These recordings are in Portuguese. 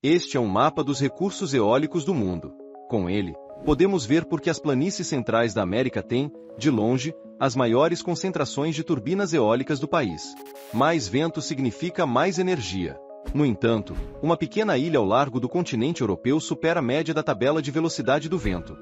Este é um mapa dos recursos eólicos do mundo. Com ele, podemos ver por que as planícies centrais da América têm, de longe, as maiores concentrações de turbinas eólicas do país. Mais vento significa mais energia. No entanto, uma pequena ilha ao largo do continente europeu supera a média da tabela de velocidade do vento.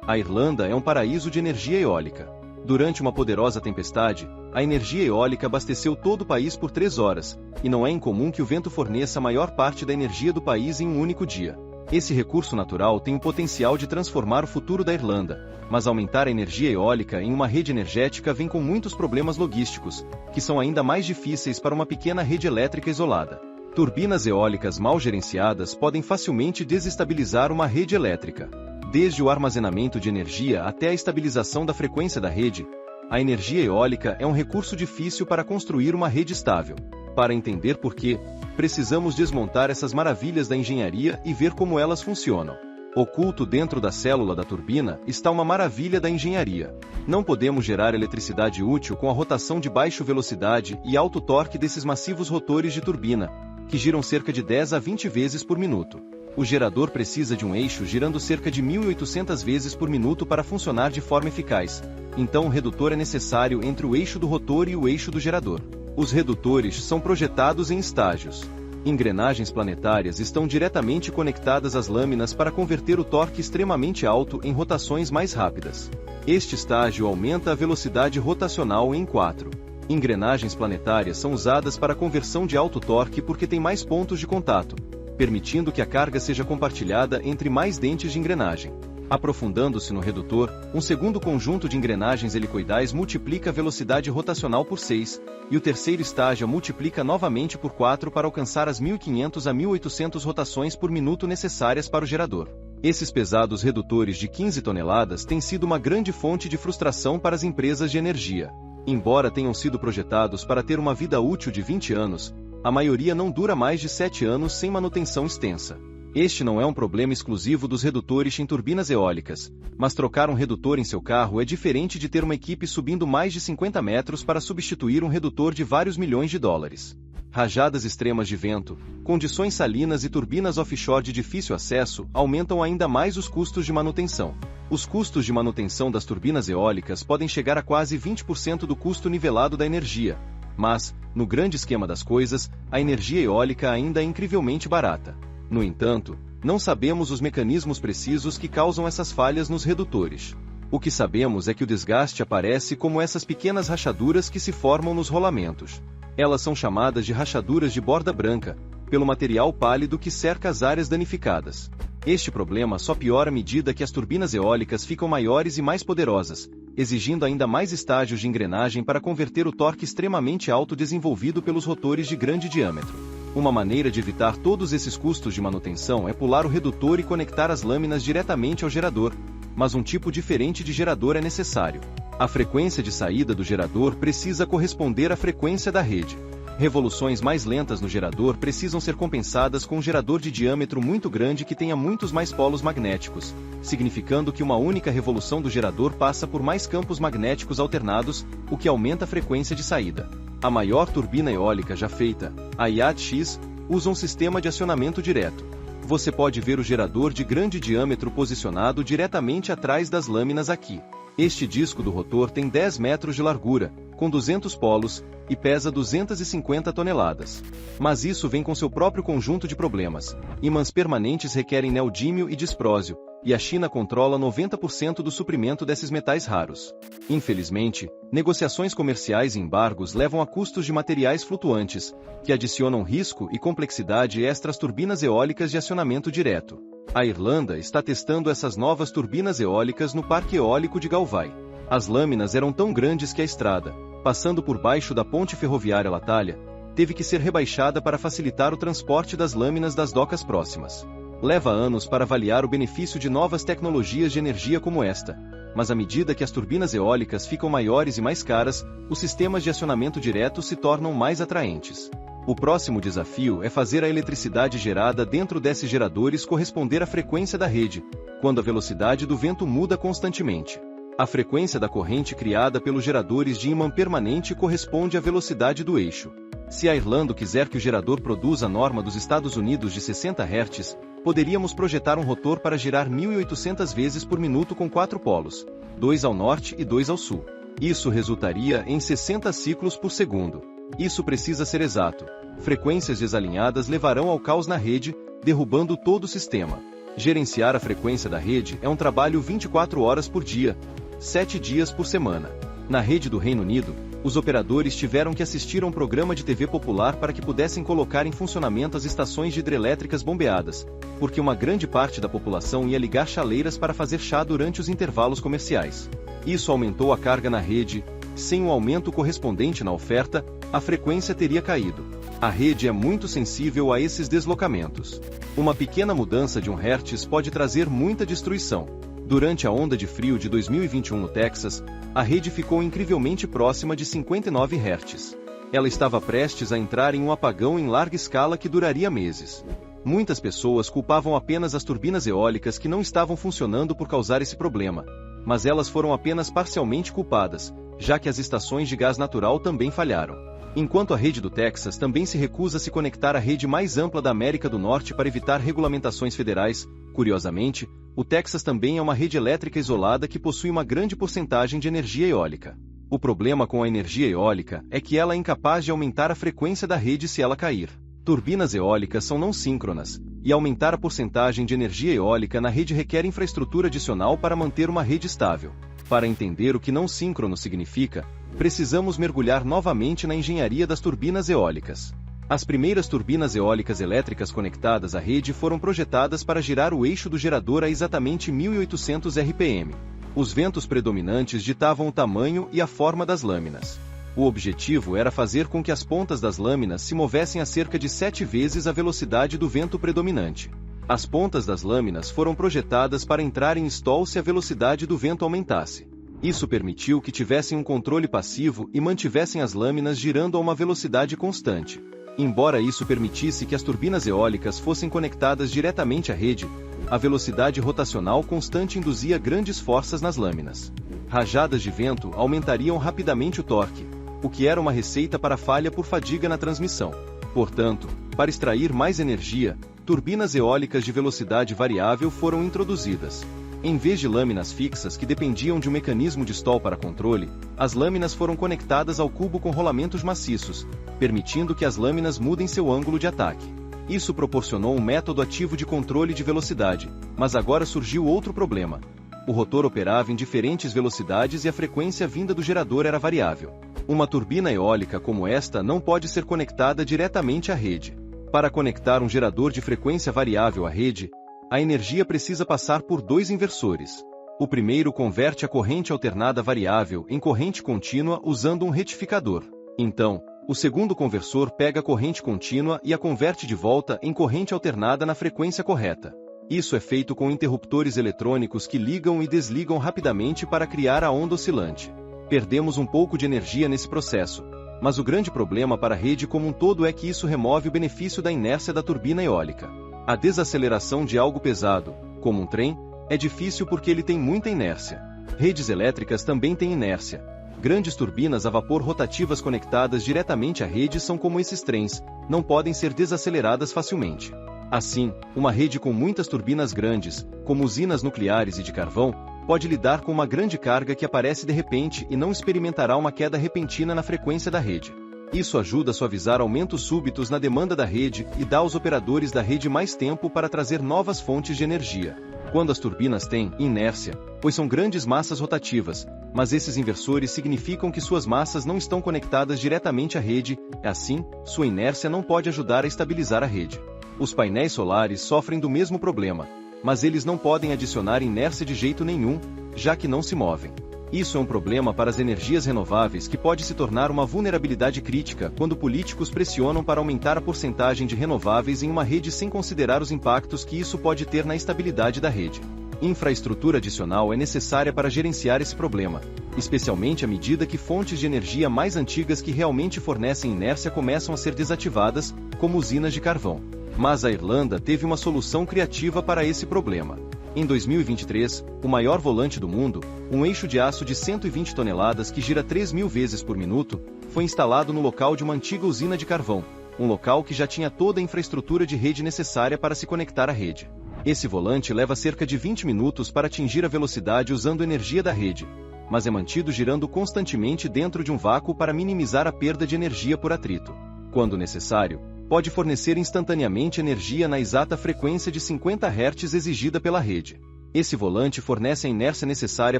A Irlanda é um paraíso de energia eólica. Durante uma poderosa tempestade, a energia eólica abasteceu todo o país por 3 horas, e não é incomum que o vento forneça a maior parte da energia do país em um único dia. Esse recurso natural tem o potencial de transformar o futuro da Irlanda, mas aumentar a energia eólica em uma rede energética vem com muitos problemas logísticos, que são ainda mais difíceis para uma pequena rede elétrica isolada. Turbinas eólicas mal gerenciadas podem facilmente desestabilizar uma rede elétrica. Desde o armazenamento de energia até a estabilização da frequência da rede, a energia eólica é um recurso difícil para construir uma rede estável. Para entender por quê, precisamos desmontar essas maravilhas da engenharia e ver como elas funcionam. Oculto dentro da célula da turbina está uma maravilha da engenharia. Não podemos gerar eletricidade útil com a rotação de baixa velocidade e alto torque desses massivos rotores de turbina, que giram cerca de 10 a 20 vezes por minuto. O gerador precisa de um eixo girando cerca de 1.800 vezes por minuto para funcionar de forma eficaz. Então um redutor é necessário entre o eixo do rotor e o eixo do gerador. Os redutores são projetados em estágios. Engrenagens planetárias estão diretamente conectadas às lâminas para converter o torque extremamente alto em rotações mais rápidas. Este estágio aumenta a velocidade rotacional em 4. Engrenagens planetárias são usadas para a conversão de alto torque porque tem mais pontos de contato, permitindo que a carga seja compartilhada entre mais dentes de engrenagem. Aprofundando-se no redutor, um segundo conjunto de engrenagens helicoidais multiplica a velocidade rotacional por 6, e o terceiro estágio a multiplica novamente por 4 para alcançar as 1.500 a 1.800 rotações por minuto necessárias para o gerador. Esses pesados redutores de 15 toneladas têm sido uma grande fonte de frustração para as empresas de energia. Embora tenham sido projetados para ter uma vida útil de 20 anos, a maioria não dura mais de 7 anos sem manutenção extensa. Este não é um problema exclusivo dos redutores em turbinas eólicas, mas trocar um redutor em seu carro é diferente de ter uma equipe subindo mais de 50 metros para substituir um redutor de vários milhões de dólares. Rajadas extremas de vento, condições salinas e turbinas offshore de difícil acesso aumentam ainda mais os custos de manutenção. Os custos de manutenção das turbinas eólicas podem chegar a quase 20% do custo nivelado da energia. Mas, no grande esquema das coisas, a energia eólica ainda é incrivelmente barata. No entanto, não sabemos os mecanismos precisos que causam essas falhas nos redutores. O que sabemos é que o desgaste aparece como essas pequenas rachaduras que se formam nos rolamentos. Elas são chamadas de rachaduras de borda branca, pelo material pálido que cerca as áreas danificadas. Este problema só piora à medida que as turbinas eólicas ficam maiores e mais poderosas, exigindo ainda mais estágios de engrenagem para converter o torque extremamente alto desenvolvido pelos rotores de grande diâmetro. Uma maneira de evitar todos esses custos de manutenção é pular o redutor e conectar as lâminas diretamente ao gerador, mas um tipo diferente de gerador é necessário. A frequência de saída do gerador precisa corresponder à frequência da rede. Revoluções mais lentas no gerador precisam ser compensadas com um gerador de diâmetro muito grande que tenha muitos mais polos magnéticos, significando que uma única revolução do gerador passa por mais campos magnéticos alternados, o que aumenta a frequência de saída. A maior turbina eólica já feita, a Yacht-X, usa um sistema de acionamento direto. Você pode ver o gerador de grande diâmetro posicionado diretamente atrás das lâminas aqui. Este disco do rotor tem 10 metros de largura, com 200 polos, e pesa 250 toneladas. Mas isso vem com seu próprio conjunto de problemas. Ímãs permanentes requerem neodímio e disprósio, e a China controla 90% do suprimento desses metais raros. Infelizmente, negociações comerciais e embargos levam a custos de materiais flutuantes, que adicionam risco e complexidade extra às turbinas eólicas de acionamento direto. A Irlanda está testando essas novas turbinas eólicas no Parque Eólico de Galway. As lâminas eram tão grandes que a estrada, passando por baixo da ponte ferroviária Latalha, teve que ser rebaixada para facilitar o transporte das lâminas das docas próximas. Leva anos para avaliar o benefício de novas tecnologias de energia como esta, mas à medida que as turbinas eólicas ficam maiores e mais caras, os sistemas de acionamento direto se tornam mais atraentes. O próximo desafio é fazer a eletricidade gerada dentro desses geradores corresponder à frequência da rede, quando a velocidade do vento muda constantemente. A frequência da corrente criada pelos geradores de ímã permanente corresponde à velocidade do eixo. Se a Irlanda quiser que o gerador produza a norma dos Estados Unidos de 60 Hz, poderíamos projetar um rotor para girar 1.800 vezes por minuto com 4 polos, 2 ao norte e 2 ao sul. Isso resultaria em 60 ciclos por segundo. Isso precisa ser exato. Frequências desalinhadas levarão ao caos na rede, derrubando todo o sistema. Gerenciar a frequência da rede é um trabalho 24 horas por dia, 7 dias por semana. Na rede do Reino Unido, os operadores tiveram que assistir a um programa de TV popular para que pudessem colocar em funcionamento as estações de hidrelétricas bombeadas, porque uma grande parte da população ia ligar chaleiras para fazer chá durante os intervalos comerciais. Isso aumentou a carga na rede. Sem um aumento correspondente na oferta, a frequência teria caído. A rede é muito sensível a esses deslocamentos. Uma pequena mudança de 1 Hz pode trazer muita destruição. Durante a onda de frio de 2021 no Texas, a rede ficou incrivelmente próxima de 59 Hz. Ela estava prestes a entrar em um apagão em larga escala que duraria meses. Muitas pessoas culpavam apenas as turbinas eólicas que não estavam funcionando por causar esse problema, mas elas foram apenas parcialmente culpadas, já que as estações de gás natural também falharam. Enquanto a rede do Texas também se recusa a se conectar à rede mais ampla da América do Norte para evitar regulamentações federais, curiosamente, o Texas também é uma rede elétrica isolada que possui uma grande porcentagem de energia eólica. O problema com a energia eólica é que ela é incapaz de aumentar a frequência da rede se ela cair. Turbinas eólicas são não síncronas, e aumentar a porcentagem de energia eólica na rede requer infraestrutura adicional para manter uma rede estável. Para entender o que não síncrono significa, precisamos mergulhar novamente na engenharia das turbinas eólicas. As primeiras turbinas eólicas elétricas conectadas à rede foram projetadas para girar o eixo do gerador a exatamente 1800 RPM. Os ventos predominantes ditavam o tamanho e a forma das lâminas. O objetivo era fazer com que as pontas das lâminas se movessem a cerca de 7 vezes a velocidade do vento predominante. As pontas das lâminas foram projetadas para entrar em stall se a velocidade do vento aumentasse. Isso permitiu que tivessem um controle passivo e mantivessem as lâminas girando a uma velocidade constante. Embora isso permitisse que as turbinas eólicas fossem conectadas diretamente à rede, a velocidade rotacional constante induzia grandes forças nas lâminas. Rajadas de vento aumentariam rapidamente o torque, o que era uma receita para falha por fadiga na transmissão. Portanto, para extrair mais energia, turbinas eólicas de velocidade variável foram introduzidas. Em vez de lâminas fixas que dependiam de um mecanismo de stall para controle, as lâminas foram conectadas ao cubo com rolamentos maciços, permitindo que as lâminas mudem seu ângulo de ataque. Isso proporcionou um método ativo de controle de velocidade, mas agora surgiu outro problema. O rotor operava em diferentes velocidades e a frequência vinda do gerador era variável. Uma turbina eólica como esta não pode ser conectada diretamente à rede. Para conectar um gerador de frequência variável à rede, a energia precisa passar por 2 inversores. O primeiro converte a corrente alternada variável em corrente contínua usando um retificador. Então, o segundo conversor pega a corrente contínua e a converte de volta em corrente alternada na frequência correta. Isso é feito com interruptores eletrônicos que ligam e desligam rapidamente para criar a onda oscilante. Perdemos um pouco de energia nesse processo, mas o grande problema para a rede como um todo é que isso remove o benefício da inércia da turbina eólica. A desaceleração de algo pesado, como um trem, é difícil porque ele tem muita inércia. Redes elétricas também têm inércia. Grandes turbinas a vapor rotativas conectadas diretamente à rede são como esses trens, não podem ser desaceleradas facilmente. Assim, uma rede com muitas turbinas grandes, como usinas nucleares e de carvão, pode lidar com uma grande carga que aparece de repente e não experimentará uma queda repentina na frequência da rede. Isso ajuda a suavizar aumentos súbitos na demanda da rede e dá aos operadores da rede mais tempo para trazer novas fontes de energia. Quando as turbinas têm inércia, pois são grandes massas rotativas, mas esses inversores significam que suas massas não estão conectadas diretamente à rede, assim, sua inércia não pode ajudar a estabilizar a rede. Os painéis solares sofrem do mesmo problema, mas eles não podem adicionar inércia de jeito nenhum, já que não se movem. Isso é um problema para as energias renováveis que pode se tornar uma vulnerabilidade crítica quando políticos pressionam para aumentar a porcentagem de renováveis em uma rede sem considerar os impactos que isso pode ter na estabilidade da rede. Infraestrutura adicional é necessária para gerenciar esse problema, especialmente à medida que fontes de energia mais antigas que realmente fornecem inércia começam a ser desativadas, como usinas de carvão. Mas a Irlanda teve uma solução criativa para esse problema. Em 2023, o maior volante do mundo, um eixo de aço de 120 toneladas que gira 3.000 vezes por minuto, foi instalado no local de uma antiga usina de carvão, um local que já tinha toda a infraestrutura de rede necessária para se conectar à rede. Esse volante leva cerca de 20 minutos para atingir a velocidade usando energia da rede, mas é mantido girando constantemente dentro de um vácuo para minimizar a perda de energia por atrito. Quando necessário, pode fornecer instantaneamente energia na exata frequência de 50 Hz exigida pela rede. Esse volante fornece a inércia necessária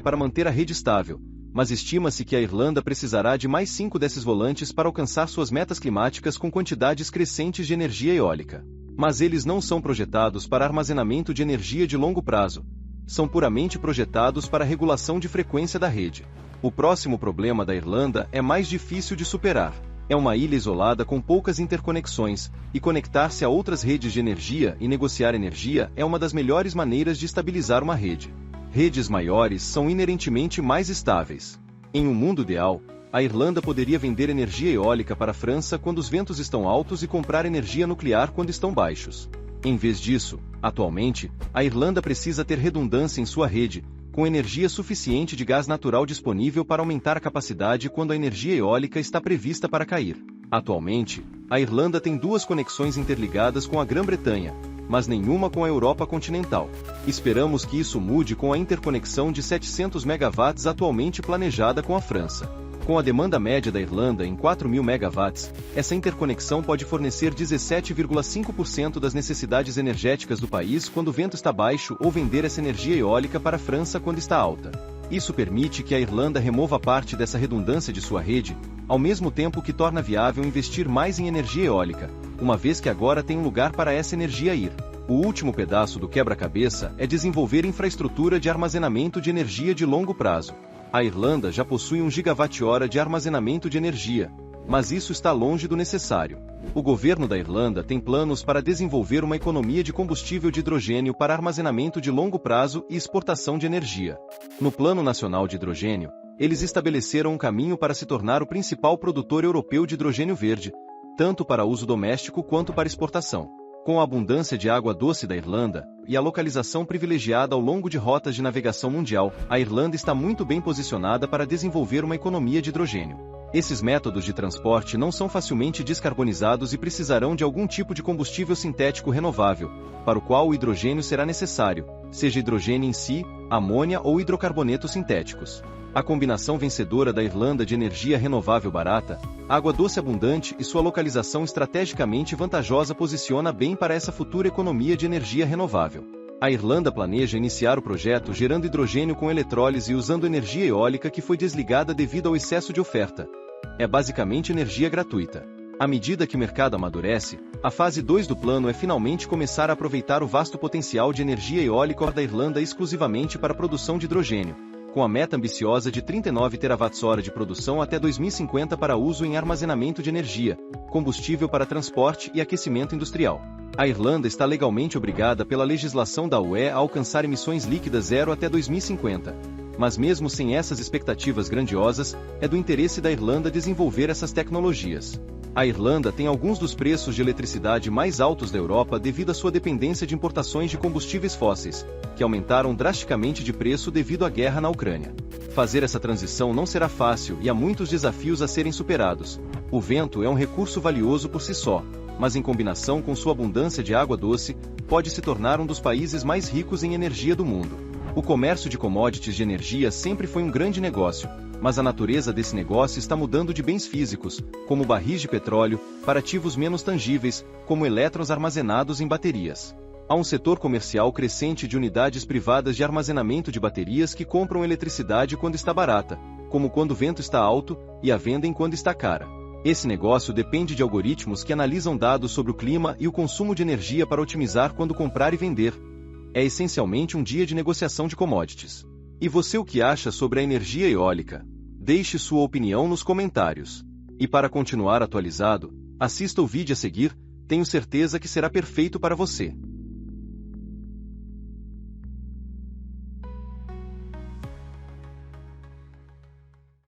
para manter a rede estável, mas estima-se que a Irlanda precisará de mais 5 desses volantes para alcançar suas metas climáticas com quantidades crescentes de energia eólica. Mas eles não são projetados para armazenamento de energia de longo prazo. São puramente projetados para regulação de frequência da rede. O próximo problema da Irlanda é mais difícil de superar. É uma ilha isolada com poucas interconexões, e conectar-se a outras redes de energia e negociar energia é uma das melhores maneiras de estabilizar uma rede. Redes maiores são inerentemente mais estáveis. Em um mundo ideal, a Irlanda poderia vender energia eólica para a França quando os ventos estão altos e comprar energia nuclear quando estão baixos. Em vez disso, atualmente, a Irlanda precisa ter redundância em sua rede, com energia suficiente de gás natural disponível para aumentar a capacidade quando a energia eólica está prevista para cair. Atualmente, a Irlanda tem 2 conexões interligadas com a Grã-Bretanha, mas nenhuma com a Europa continental. Esperamos que isso mude com a interconexão de 700 MW atualmente planejada com a França. Com a demanda média da Irlanda em 4.000 MW, essa interconexão pode fornecer 17,5% das necessidades energéticas do país quando o vento está baixo ou vender essa energia eólica para a França quando está alta. Isso permite que a Irlanda remova parte dessa redundância de sua rede, ao mesmo tempo que torna viável investir mais em energia eólica, uma vez que agora tem um lugar para essa energia ir. O último pedaço do quebra-cabeça é desenvolver infraestrutura de armazenamento de energia de longo prazo. A Irlanda já possui 1 gigawatt-hora de armazenamento de energia, mas isso está longe do necessário. O governo da Irlanda tem planos para desenvolver uma economia de combustível de hidrogênio para armazenamento de longo prazo e exportação de energia. No Plano Nacional de Hidrogênio, eles estabeleceram um caminho para se tornar o principal produtor europeu de hidrogênio verde, tanto para uso doméstico quanto para exportação. Com a abundância de água doce da Irlanda, e a localização privilegiada ao longo de rotas de navegação mundial, a Irlanda está muito bem posicionada para desenvolver uma economia de hidrogênio. Esses métodos de transporte não são facilmente descarbonizados e precisarão de algum tipo de combustível sintético renovável, para o qual o hidrogênio será necessário, seja hidrogênio em si, amônia ou hidrocarbonetos sintéticos. A combinação vencedora da Irlanda de energia renovável barata, água doce abundante e sua localização estrategicamente vantajosa posiciona bem para essa futura economia de energia renovável. A Irlanda planeja iniciar o projeto gerando hidrogênio com eletrólise e usando energia eólica que foi desligada devido ao excesso de oferta. É basicamente energia gratuita. À medida que o mercado amadurece, a fase 2 do plano é finalmente começar a aproveitar o vasto potencial de energia eólica da Irlanda exclusivamente para a produção de hidrogênio, com a meta ambiciosa de 39 TWh de produção até 2050 para uso em armazenamento de energia, combustível para transporte e aquecimento industrial. A Irlanda está legalmente obrigada pela legislação da UE a alcançar emissões líquidas zero até 2050. Mas mesmo sem essas expectativas grandiosas, é do interesse da Irlanda desenvolver essas tecnologias. A Irlanda tem alguns dos preços de eletricidade mais altos da Europa devido à sua dependência de importações de combustíveis fósseis, que aumentaram drasticamente de preço devido à guerra na Ucrânia. Fazer essa transição não será fácil e há muitos desafios a serem superados. O vento é um recurso valioso por si só, mas em combinação com sua abundância de água doce, pode se tornar um dos países mais ricos em energia do mundo. O comércio de commodities de energia sempre foi um grande negócio, mas a natureza desse negócio está mudando de bens físicos, como barris de petróleo, para ativos menos tangíveis, como elétrons armazenados em baterias. Há um setor comercial crescente de unidades privadas de armazenamento de baterias que compram eletricidade quando está barata, como quando o vento está alto, e a vendem quando está cara. Esse negócio depende de algoritmos que analisam dados sobre o clima e o consumo de energia para otimizar quando comprar e vender. É essencialmente um dia de negociação de commodities. E você, o que acha sobre a energia eólica? Deixe sua opinião nos comentários. E para continuar atualizado, assista o vídeo a seguir, tenho certeza que será perfeito para você.